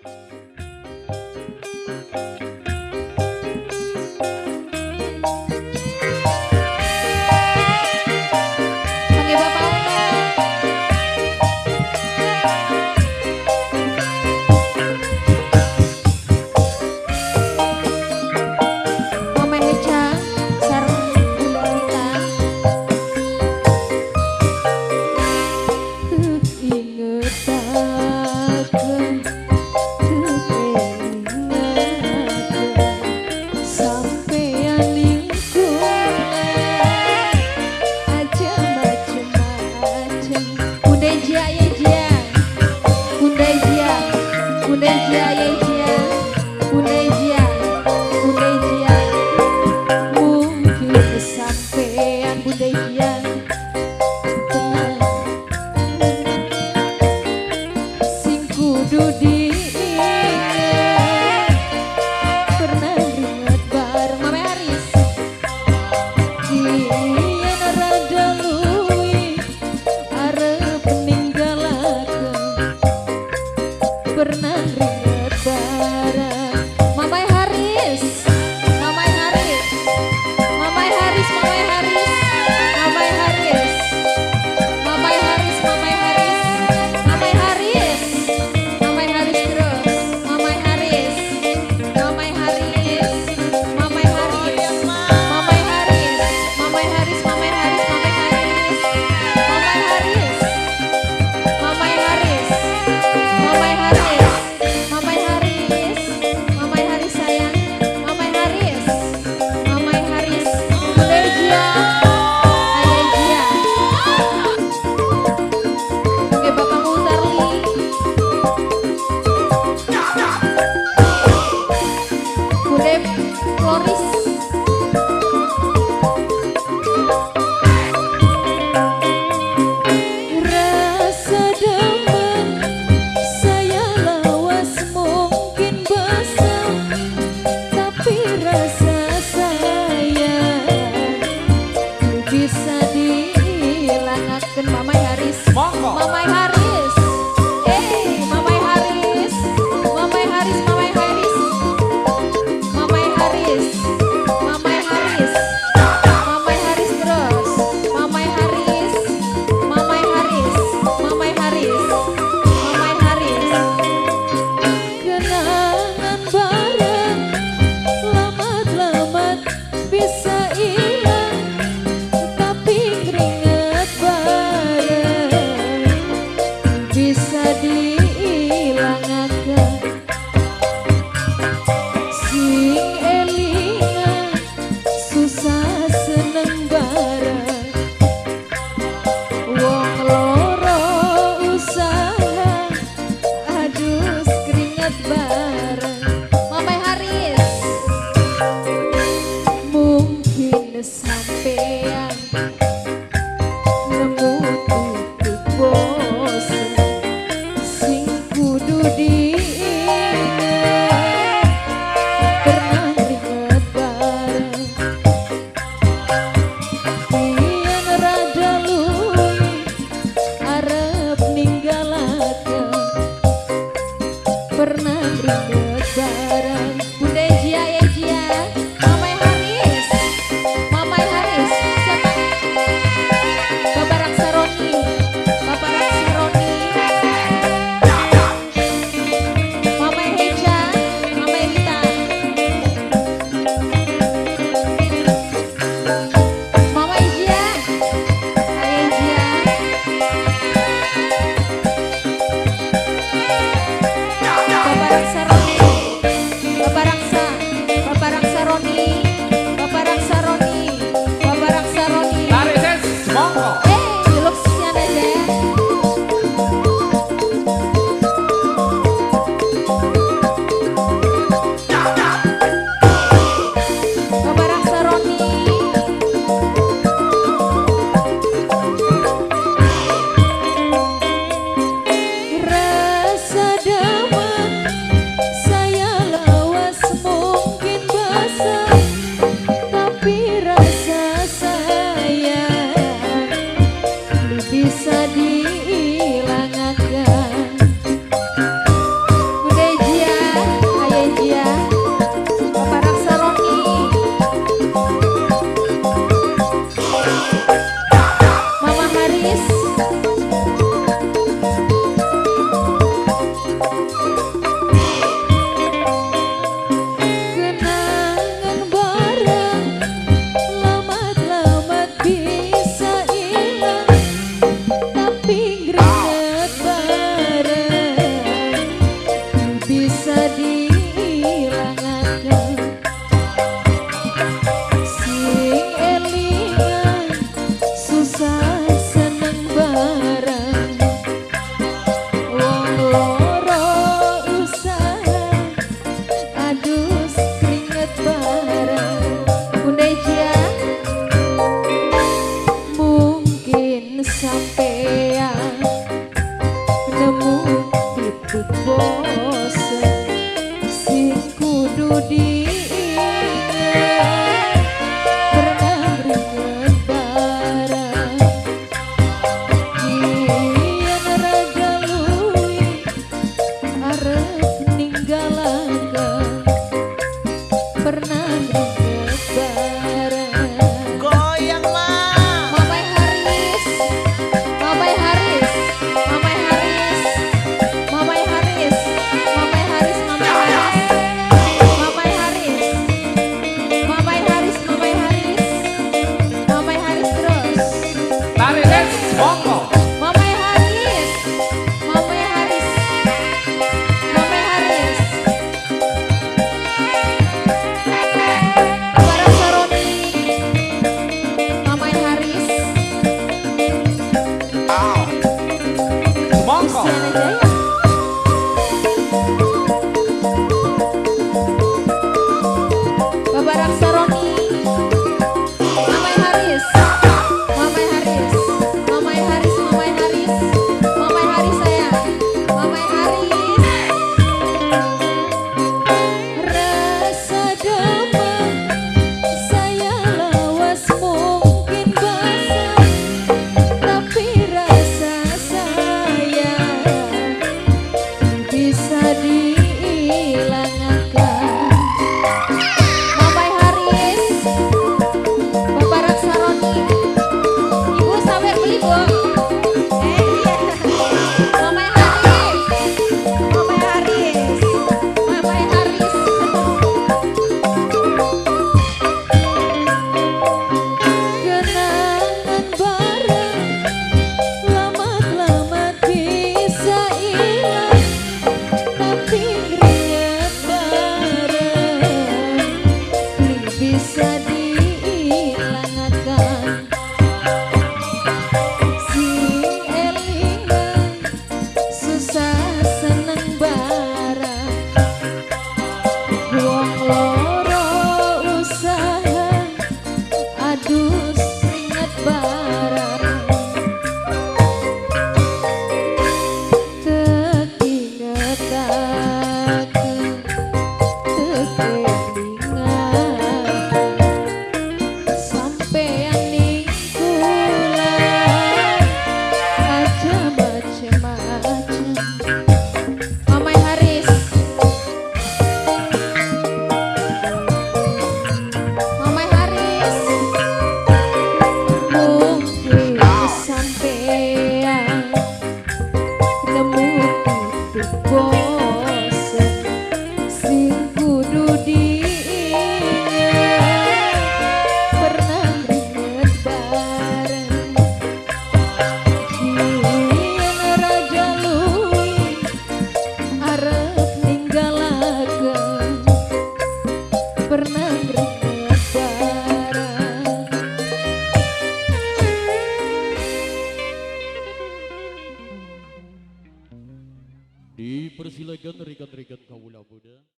Panggil Bapak Uno. Mama Heca sareng Bunda Rita. Ingetaken sampeyan lingkungan aja macem-macem. Bunda Jia ya Jia, Bunda Jia, Bunda Jia ya Jia, Bunda Jia, Bunda Jia. Mungkin sampeyan Bunda Jia tenang sing kudu diinget pernah ringet bareng Mama Haris. Yen rada luwih arep ninggalaken pernah ringet bareng Mama Haris. Mama Haris, Mama Haris, Mama Haris, Mama Haris, Mama Haris, Mama Haris, Mama Haris, Mama Haris terus, Mama Haris, Mama Haris, Mama Haris, Mama Haris, Mama Haris, Mama Haris, Mama Haris, Mama Haris, Mama Haris, Mama Haris, Mama Haris, Mama Haris sayang, Mama Haris, Mama Haris, Bunda Jia, Ayah Jia. Oke Bapak Mutarli. Bude Floris. Rasa demen saya lawas mungkin basah, tapi rasa sayang bisa dihilangkan. Mama Haris, Mama Haris, Mama Haris, Mama Haris, Mama Haris, Mama Haris, Mama Haris, Mama Haris terus, Mama Haris, Mama Haris, Mama Haris, Mama Haris. Kenangan bareng lamat-lamat bisa hilang, tapi keringat bareng Siana Jaya. Bapak Raksaroni, Mamai Haris, Mamai Haris, Mamai Haris, Mamai Haris, Mamai Haris sayang, Mamai Haris. Rasa demam saya lawas mungkin basah, tapi rasa saya bisa dihilangkan. Mamai Haris, Bapak Raksaroni, Ibu sawer beli Bu. Iya. Mamai Haris, Mamai Haris, Mamai Haris. Kenangan bareng, lamat-lamat bisa hilang, tapi keringat bareng bisa dihilangkan. Sing elingan susah seneng bareng, wong loro usaha aduh keringat bareng. Tekinget tekelingan sampean ning kula aja macem-macem. Mamai Haris, Mamai Haris, mungkin sampean nemu titik bosen sing kudu diinget, pernah ringet bareng yen raja luwih arep ninggalaken, pernah ringet bareng. Dipersilakan rekan-rekan kaula muda.